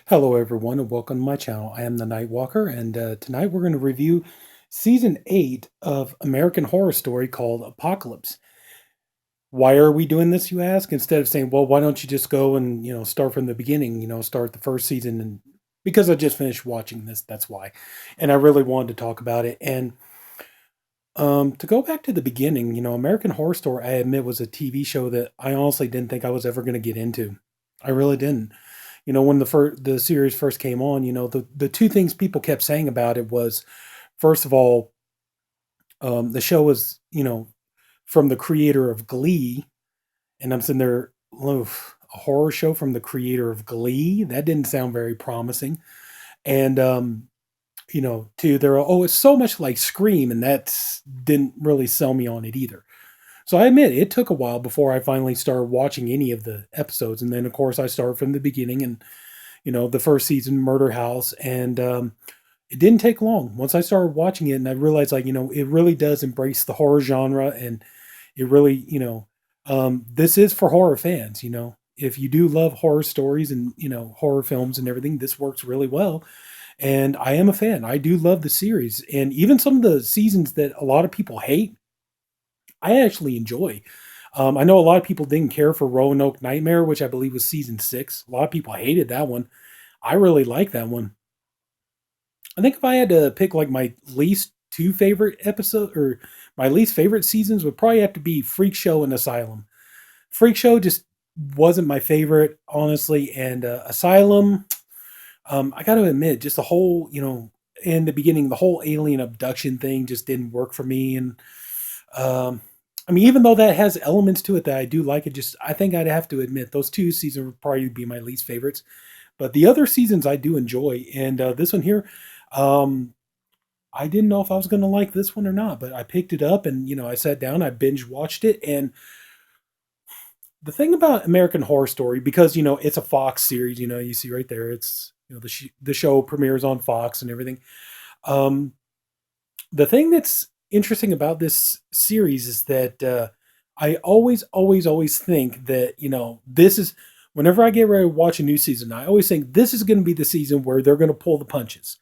Hello, everyone, and welcome to my channel. I am the Night Walker, and tonight we're going to review season 8 of American Horror Story called Apocalypse. Why are we doing this, you ask? Instead of saying, well, why don't you just go and start from the beginning? Start the first season, and because I just finished watching this, that's why. And I really wanted to talk about it. And to go back to the beginning, American Horror Story, I admit, was a TV show that I honestly didn't think I was ever going to get into. I really didn't. When the series first came on, the two things people kept saying about it was, first of all, the show was, from the creator of Glee, and I'm sitting there, oof, a horror show from the creator of Glee. That didn't sound very promising. And two, they're oh, it's so much like Scream, and that didn't really sell me on it either. So I admit it took a while before I finally started watching any of the episodes, and then of course I started from the beginning and the first season, Murder House, and it didn't take long. Once I started watching it, and I realized, like, it really does embrace the horror genre, and it really, this is for horror fans. If you do love horror stories and horror films and everything, this works really well. And I am a fan. I do love the series, and even some of the seasons that a lot of people hate, I actually enjoy. I know a lot of people didn't care for Roanoke Nightmare, which I believe was season 6. A lot of people hated that one. I really like that one. I think if I had to pick like my least two favorite episodes or my least favorite seasons would probably have to be Freak Show and Asylum. Freak Show just wasn't my favorite, honestly, and Asylum, I got to admit, just the whole, in the beginning, the whole alien abduction thing just didn't work for me, and um, I mean, even though that has elements to it that I do like, it just I think I'd have to admit those two seasons would probably be my least favorites. But the other seasons I do enjoy, and this one here, um, I didn't know if I was going to like this one or not, but I picked it up and I sat down, I binge watched it, and the thing about American Horror Story, because it's a Fox series, you see right there, it's the show premieres on Fox and everything. Um, the thing that's interesting about this series is that I always think that this is whenever I get ready to watch a new season, I always think this is going to be the season where they're going to pull the punches.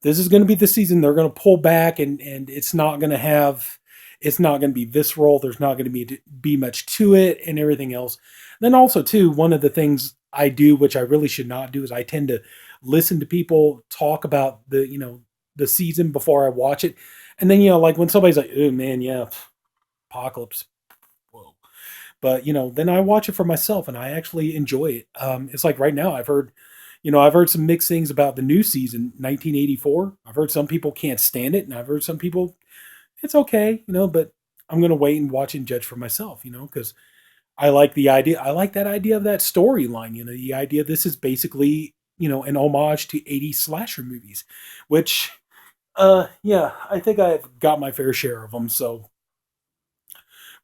This is going to be the season they're going to pull back, and it's not going to be visceral. There's not going to be much to it, and everything else. Then also too, one of the things I do, which I really should not do, is I tend to listen to people talk about the season before I watch it, and then like when somebody's like, "Oh man, yeah, Apocalypse." Whoa. But then I watch it for myself, and I actually enjoy it. It's like right now, I've heard some mixed things about the new season, 1984. I've heard some people can't stand it, and I've heard some people it's okay, but I'm gonna wait and watch and judge for myself, because I like the idea. I like that idea of that storyline. The idea this is basically an homage to 80s slasher movies, which yeah, I think I've got my fair share of them. So,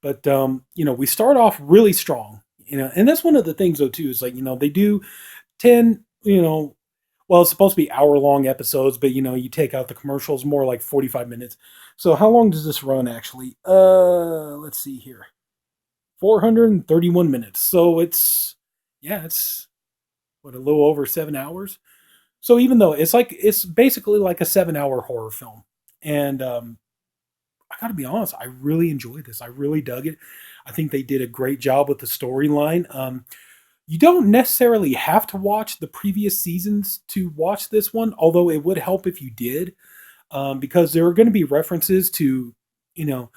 but we start off really strong, and that's one of the things though too is like they do 10, well, it's supposed to be hour-long episodes, but you take out the commercials, more like 45 minutes. So how long does this run actually? Let's see here. 431 minutes. So it's what, a little over 7 hours. So even though it's basically like a 7-hour horror film. And I got to be honest, I really enjoyed this. I really dug it. I think they did a great job with the storyline. You don't necessarily have to watch the previous seasons to watch this one, although it would help if you did, because there are going to be references to, you know,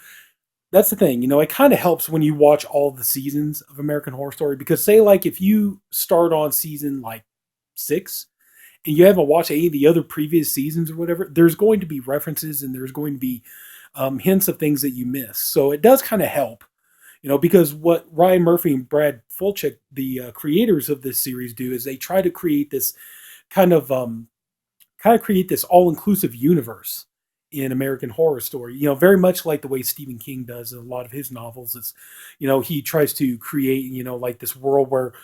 that's the thing. It kind of helps when you watch all the seasons of American Horror Story, because say like if you start on season like 6 and you haven't watched any of the other previous seasons or whatever, there's going to be references and there's going to be hints of things that you miss. So it does kind of help, because what Ryan Murphy and Brad Fulchek, the creators of this series, do is they try to create this kind of create this all-inclusive universe in American Horror Story. Very much like the way Stephen King does in a lot of his novels. It's he tries to create like this world where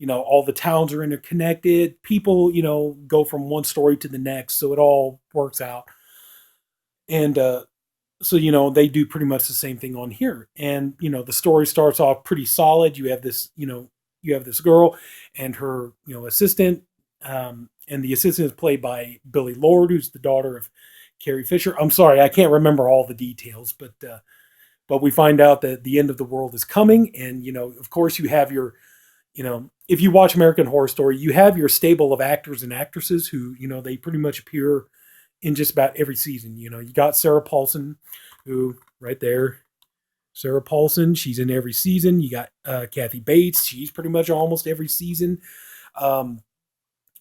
all the towns are interconnected. People go from one story to the next, so it all works out. And so they do pretty much the same thing on here, and the story starts off pretty solid. You have this girl and her assistant, And the assistant is played by Billy Lord, who's the daughter of Carrie Fisher. I'm sorry, I can't remember all the details, but we find out that the end of the world is coming, and of course, you have your if you watch American Horror Story, you have your stable of actors and actresses who they pretty much appear in just about every season. You got Sarah Paulson, who right there. Sarah Paulson, she's in every season. You got Kathy Bates, she's pretty much almost every season. Um,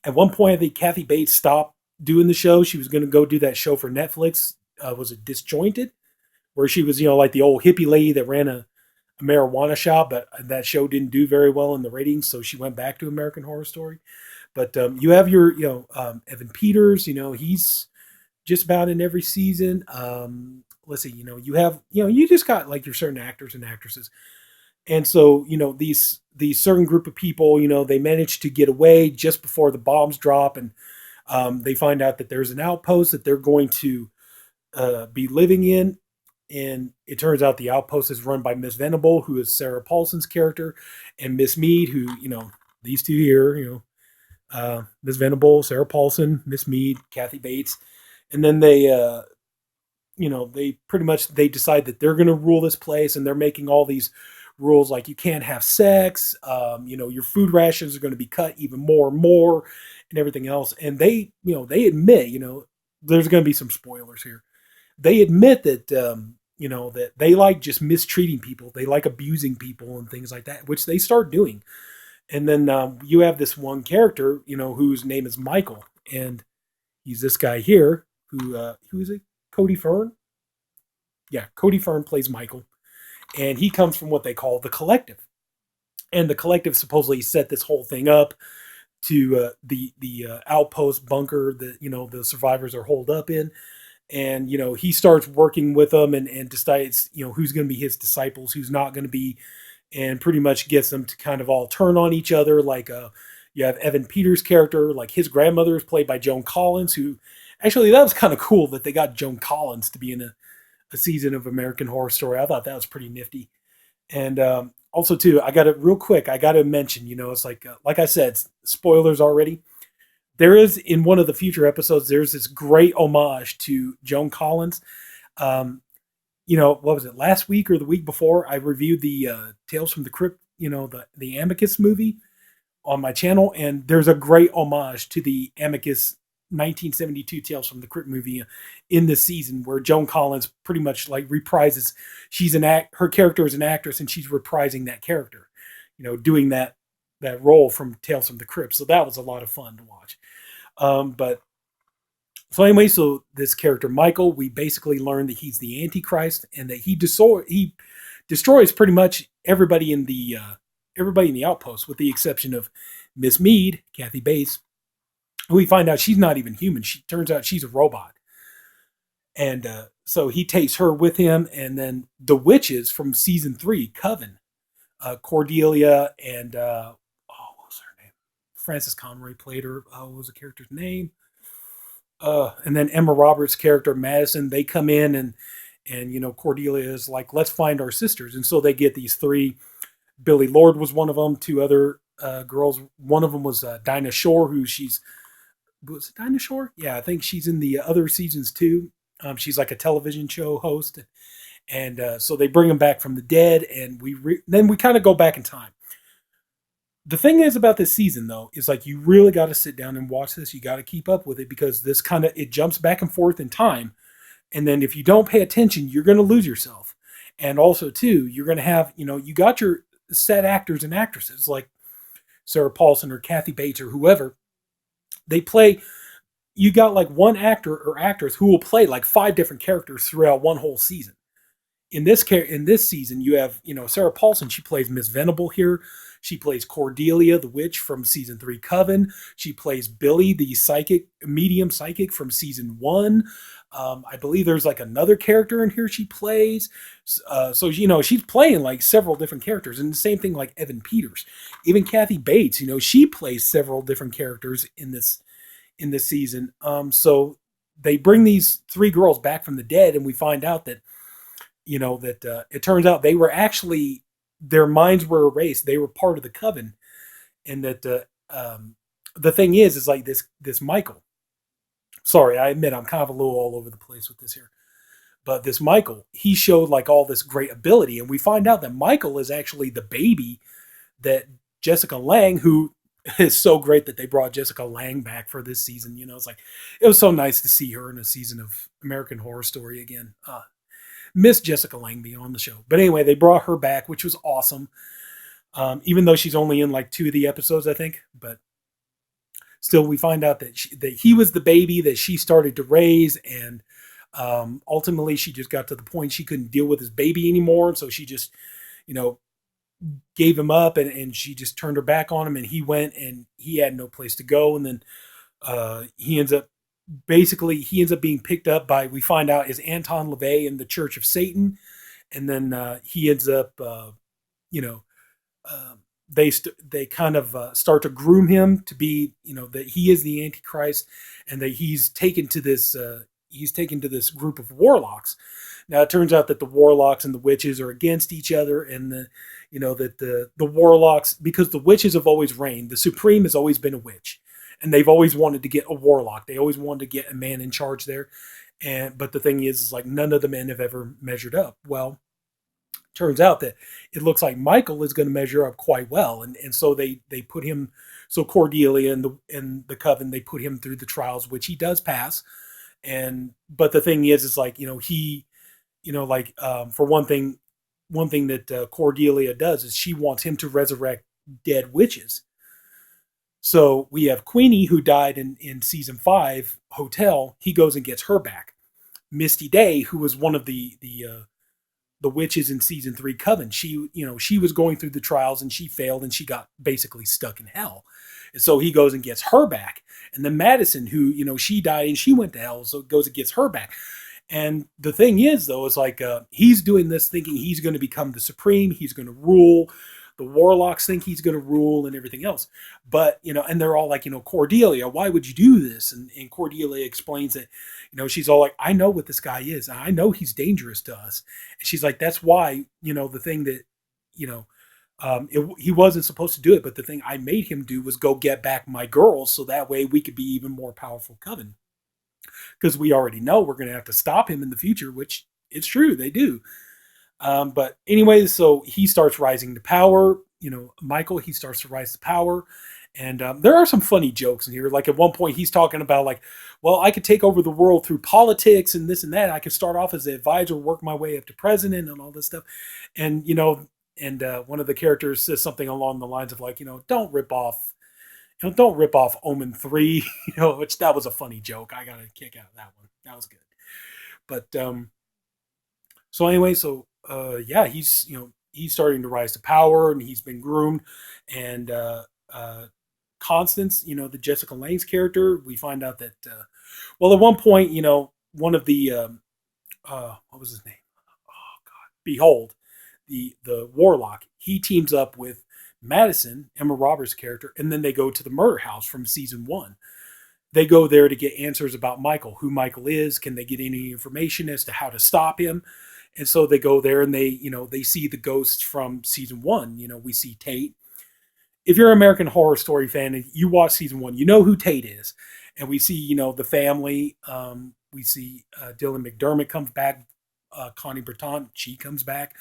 at one point, I think Kathy Bates stopped doing the show. She was going to go do that show for Netflix. Was it Disjointed? Where she was, like the old hippie lady that ran a marijuana shop, but that show didn't do very well in the ratings, so she went back to American Horror Story. But you have your, Evan Peters. He's just about in every season. Let's see, you have, you just got like your certain actors and actresses, and so these certain group of people, they manage to get away just before the bombs drop, and they find out that there's an outpost that they're going to be living in. And it turns out the outpost is run by Miss Venable, who is Sarah Paulson's character, and Miss Mead, who, these two here, Miss Venable, Sarah Paulson, Miss Mead, Kathy Bates. And then they pretty much, they decide that they're going to rule this place, and they're making all these rules like you can't have sex, your food rations are going to be cut even more and more and everything else. And they admit, there's going to be some spoilers here. They admit that that they like just mistreating people, they like abusing people and things like that, which they start doing. And then you have this one character, whose name is Michael, and he's this guy here who is it? Cody Fern. Yeah, Cody Fern plays Michael, and he comes from what they call the Collective, and the Collective supposedly set this whole thing up to the outpost bunker that the survivors are holed up in. And he starts working with them, and decides who's going to be his disciples, who's not going to be, and pretty much gets them to kind of all turn on each other. Like you have Evan Peters' character, like his grandmother is played by Joan Collins, who actually, that was kind of cool that they got Joan Collins to be in a season of American Horror Story. I thought that was pretty nifty. And also too, I got to real quick, I got to mention, it's like I said, spoilers already. There is, in one of the future episodes, there's this great homage to Joan Collins. What was it, last week or the week before? I reviewed the Tales from the Crypt, the Amicus movie on my channel, and there's a great homage to the Amicus 1972 Tales from the Crypt movie in this season, where Joan Collins pretty much like reprises. Her character is an actress, and she's reprising that character, doing that role from Tales from the Crypt. So that was a lot of fun to watch. But so anyway, so this character Michael, we basically learn that he's the Antichrist, and that he destroys pretty much everybody in the outpost, with the exception of Miss Mead, Kathy Bates, who we find out she's not even human. She turns out she's a robot, and so he takes her with him, and then the witches from season 3, Coven, Cordelia, and what was her name? Frances Conroy played her. What was the character's name? And then Emma Roberts' character Madison. They come in, and Cordelia is like, let's find our sisters, and so they get these 3. Billy Lord was one of them. 2 other girls. One of them was Dinah Shore, was it Dinah Shore? Yeah, I think she's in the other seasons too. She's like a television show host, and so they bring them back from the dead, and then we kind of go back in time. The thing is about this season, though, is like you really got to sit down and watch this. You got to keep up with it, because this it jumps back and forth in time, and then if you don't pay attention, you're going to lose yourself. And also, too, you're going to have you got your set actors and actresses like Sarah Paulson or Kathy Bates or whoever. They play. You got like one actor or actress who will play like 5 different characters throughout one whole season. In this season, you have Sarah Paulson. She plays Miss Venable here. She plays Cordelia, the witch from season 3, Coven. She plays Billy, the medium psychic from season 1. I believe there's like another character in here she plays. So she's playing like several different characters, and the same thing like Evan Peters, even Kathy Bates. She plays several different characters in this season. So they bring these 3 girls back from the dead, and we find out that it turns out they were actually, their minds were erased. They were part of the Coven, and that the thing is like this Michael. Sorry, I admit I'm kind of a little all over the place with this here. But this Michael, he showed like all this great ability, and we find out that Michael is actually the baby that Jessica Lange, who is so great that they brought Jessica Lange back for this season. It's like it was so nice to see her in a season of American Horror Story again. Miss Jessica Lange being on the show, but anyway, they brought her back, which was awesome. Even though she's only in like 2 of the episodes, I think, but still, we find out that he was the baby that she started to raise, and ultimately, she just got to the point she couldn't deal with his baby anymore, and so she just, you know, gave him up, and she just turned her back on him, and he went, and he had no place to go, and then he ends up being picked up by, we find out, is Anton LaVey in the Church of Satan, and then he ends up, you know, uh, they kind of start to groom him to be, that he is the Antichrist, and that he's taken to this group of warlocks. Now it turns out that the warlocks and the witches are against each other, and that the warlocks, because the witches have always reigned, the supreme has always been a witch, and they've always wanted to get a warlock. They always wanted to get a man in charge there, but the thing is like none of the men have ever measured up. Well, turns out that it looks like Michael is going to measure up quite well, and so they put him. So Cordelia and the coven, they put him through the trials, which he does pass. And but the thing is like he, like for one thing that Cordelia does is she wants him to resurrect dead witches. So we have Queenie, who died in season 5, Hotel. He goes and gets her back. Misty Day, who was one of the witches in season 3 Coven. She was going through the trials, and she failed, and she got basically stuck in hell. And so he goes and gets her back. And then Madison, who, she died and she went to hell, so goes and gets her back. And the thing is, though, is like he's doing this thinking he's going to become the supreme. He's going to rule. The warlocks think he's going to rule and everything else. But, and they're all like, Cordelia, why would you do this? And Cordelia explains that, she's all like, I know what this guy is. I know he's dangerous to us. And she's like, that's why, the thing that, he wasn't supposed to do it. But the thing I made him do was go get back my girls, so that way we could be even more powerful coven. Because we already know we're going to have to stop him in the future, which it's true, they do. But anyway, so he starts rising to power. Michael, he starts to rise to power. And there are some funny jokes in here. Like at one point, he's talking about like, well, I could take over the world through politics and this and that. I could start off as an advisor, work my way up to president and all this stuff. And, one of the characters says something along the lines of like, don't rip off, Omen 3, which that was a funny joke. I got a kick out of that one. That was good. But so anyway, yeah, he's starting to rise to power, and he's been groomed. And Constance, the Jessica Lange's character, we find out that well, at one point, one of the what was his name? Oh God, Behold, the warlock. He teams up with Madison, Emma Roberts' character, and then they go to the murder house from season 1. They go there to get answers about Michael, who Michael is. Can they get any information as to how to stop him? And so they go there, and they see the ghosts from season 1. We see Tate. If you're an American Horror Story fan and you watch season 1, you know who Tate is. And we see, the family. We see Dylan McDermott comes back. Connie Britton, she comes back.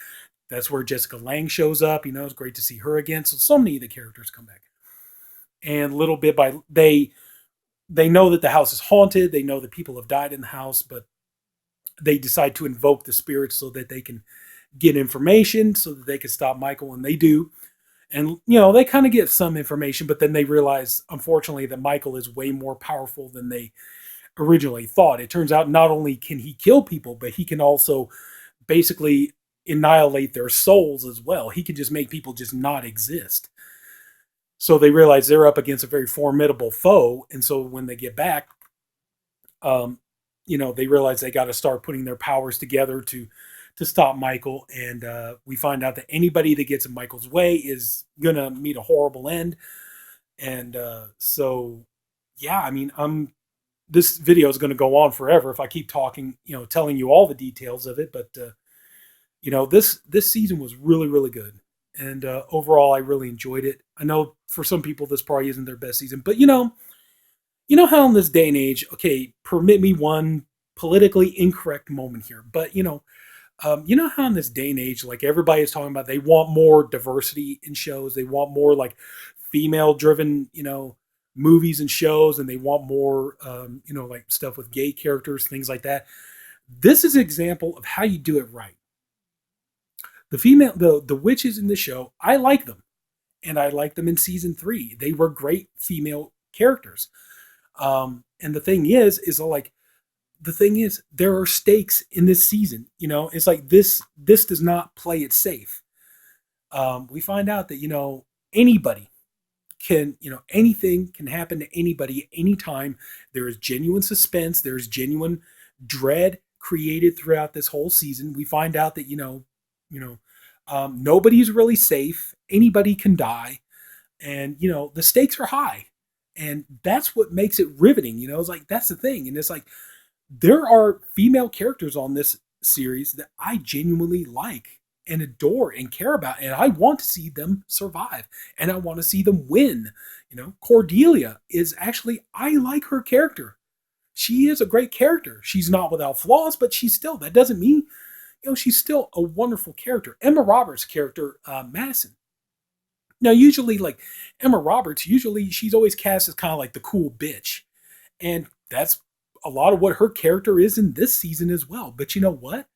That's where Jessica Lange shows up. It's great to see her again. So many of the characters come back. And little bit by they know that the house is haunted. They know that people have died in the house, but they decide to invoke the spirits so that they can get information, so that they can stop Michael, and they do. And, they kind of get some information, but then they realize, unfortunately, that Michael is way more powerful than they originally thought. It turns out not only can he kill people, but he can also basically annihilate their souls as well. He can just make people just not exist. So they realize they're up against a very formidable foe. And so when they get back, they realize they got to start putting their powers together to stop Michael. And we find out that anybody that gets in Michael's way is going to meet a horrible end. And so, yeah, I mean, this video is going to go on forever if I keep talking, telling you all the details of it. But, this season was really, really good. And overall, I really enjoyed it. I know for some people this probably isn't their best season, but you know how in this day and age, okay, permit me one politically incorrect moment here, but you know how in this day and age, like everybody is talking about, they want more diversity in shows. They want more like female-driven, movies and shows, and they want more, like stuff with gay characters, things like that. This is an example of how you do it right. The witches in the show, I like them, and I like them in season three. They were great female characters. And the thing is, there are stakes in this season. It's like this does not play it safe. We find out that anybody can anything can happen to anybody anytime. There is genuine suspense. There's genuine dread created throughout this whole season. We find out that nobody's really safe. Anybody can die, and the stakes are high, and that's what makes it riveting. It's like that's the thing, and it's like there are female characters on this series that I genuinely like and adore and care about, and I want to see them survive, and I want to see them win. Cordelia is actually, I like her character. She is a great character. She's not without flaws, but that doesn't mean, she's still a wonderful character. Emma Roberts' character, Madison. Now, usually, like Emma Roberts, usually she's always cast as kind of like the cool bitch, and that's a lot of what her character is in this season as well. But you know what?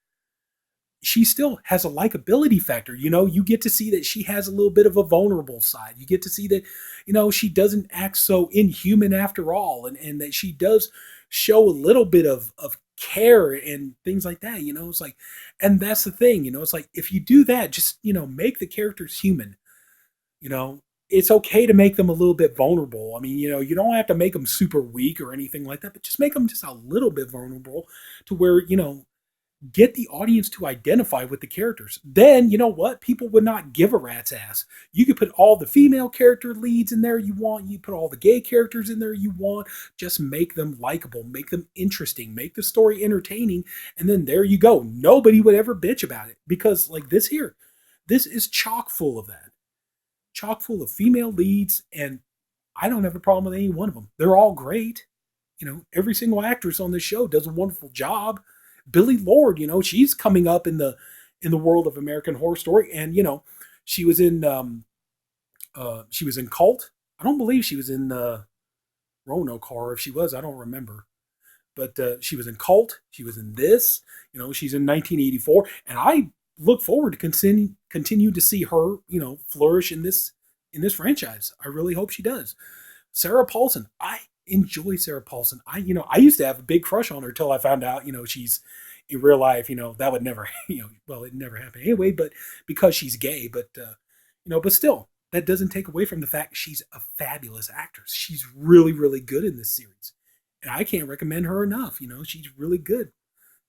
She still has a likability factor. You get to see that she has a little bit of a vulnerable side. You get to see that, she doesn't act so inhuman after all, and that she does show a little bit of care and things like that. It's like, and that's the thing, it's like if you do that, just, make the characters human. It's okay to make them a little bit vulnerable. I mean, you don't have to make them super weak or anything like that, but just make them just a little bit vulnerable to where, get the audience to identify with the characters. Then, you know what? People would not give a rat's ass. You could put all the female character leads in there you want. You put all the gay characters in there you want. Just make them likable, make them interesting, make the story entertaining. And then there you go. Nobody would ever bitch about it because like this is chock full of that. Chock full of female leads. And I don't have a problem with any one of them. They're all great. Every single actress on this show does a wonderful job. Billy Lord, she's coming up in the world of American Horror Story, and she was in Cult. I don't believe she was in Roanoke Horror. If she was, I don't remember. But she was in Cult. She was in this. She's in 1984, and I look forward to continue to see her, flourish in this franchise. I really hope she does. Sarah Paulson, I enjoy Sarah Paulson. I used to have a big crush on her till I found out, she's in real life, that would never, well, it never happened anyway, but because she's gay, but still, that doesn't take away from the fact she's a fabulous actress. She's really, really good in this series. And I can't recommend her enough. She's really good.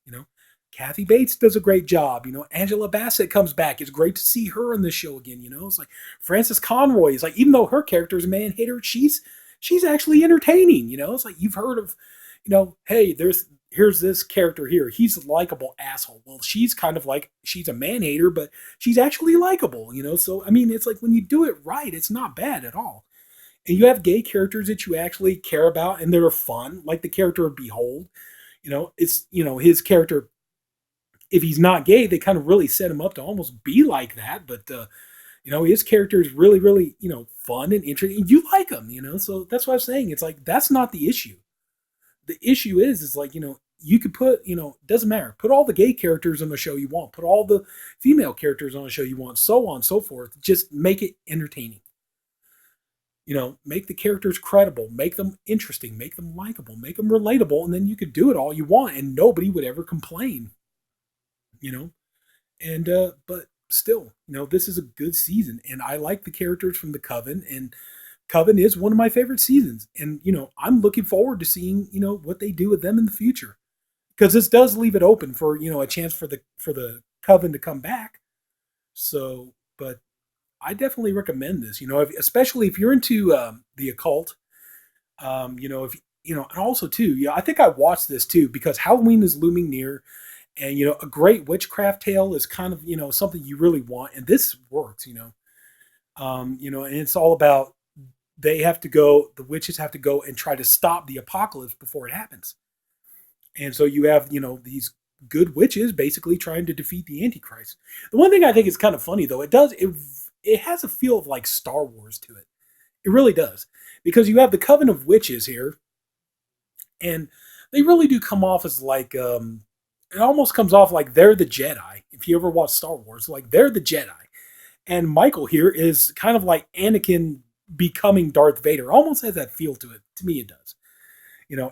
You know, Kathy Bates does a great job. Angela Bassett comes back. It's great to see her on the show again. It's like Frances Conroy is like, even though her character is a man hater, she's actually entertaining. It's like you've heard of, hey, here's this character here. He's a likable asshole. Well, she's kind of like, she's a man hater, but she's actually likable. So I mean, it's like when you do it right, it's not bad at all. And you have gay characters that you actually care about and that are fun, like the character of Behold. It's his character. If he's not gay, they kind of really set him up to almost be like that. But his character is really, really, fun and interesting. You like him, So that's what I'm saying. It's like that's not the issue. The issue is like you could put doesn't matter. Put all the gay characters on the show you want. Put all the female characters on the show you want. So on and so forth. Just make it entertaining. Make the characters credible, make them interesting, make them likable, make them relatable, and then you could do it all you want, and nobody would ever complain. You know, and but still, this is a good season, and I like the characters from the Coven, and Coven is one of my favorite seasons, and I'm looking forward to seeing what they do with them in the future, because this does leave it open for a chance for the Coven to come back. So, but I definitely recommend this. Especially if you're into the occult. If and also too, I think I watched this too because Halloween is looming near, and a great witchcraft tale is kind of something you really want, and this works. And it's all about they have to go, the witches have to go and try to stop the apocalypse before it happens. And so you have, these good witches basically trying to defeat the Antichrist. The one thing I think is kind of funny though, it has a feel of like Star Wars to it. It really does. Because you have the Coven of Witches here, and they really do come off as like it almost comes off like they're the Jedi. If you ever watch Star Wars, like they're the Jedi. And Michael here is kind of like Anakin becoming Darth Vader. Almost has that feel to it. To me, it does.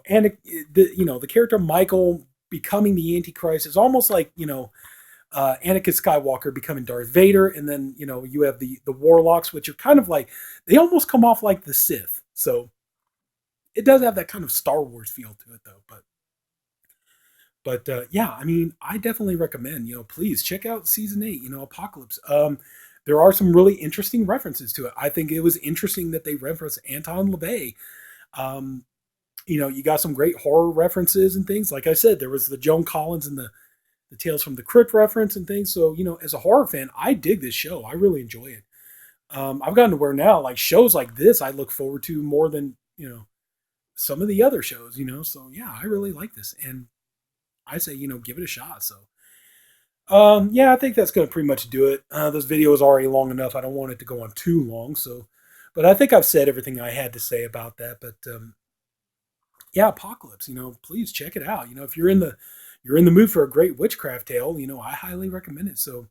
And the character Michael becoming the Antichrist is almost like Anakin Skywalker becoming Darth Vader, and then you have the warlocks, which are kind of like they almost come off like the Sith. So it does have that kind of Star Wars feel to it, though. But yeah, I mean, I definitely recommend. Please check out season 8. Apocalypse. There are some really interesting references to it. I think it was interesting that they referenced Anton LaVey. Um, you got some great horror references and things. Like I said, there was the Joan Collins and the Tales from the Crypt reference and things. So, as a horror fan, I dig this show. I really enjoy it. I've gotten to where now, like shows like this, I look forward to more than, some of the other shows. So yeah, I really like this. And I say, give it a shot. So, yeah, I think that's going to pretty much do it. This video is already long enough. I don't want it to go on too long. So, but I think I've said everything I had to say about that. But, yeah, Apocalypse, please check it out. If you're in the mood for a great witchcraft tale, I highly recommend it. So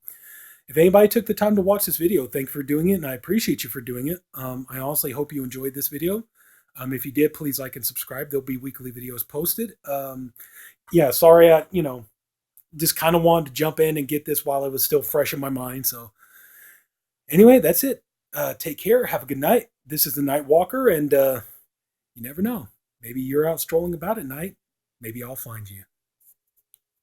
if anybody took the time to watch this video, thank you for doing it, and I appreciate you for doing it. I honestly hope you enjoyed this video. If you did, please like and subscribe. There'll be weekly videos posted. Yeah, sorry, just kind of wanted to jump in and get this while it was still fresh in my mind. So anyway, that's it. Take care. Have a good night. This is the Night Walker, and you never know. Maybe you're out strolling about at night. Maybe I'll find you.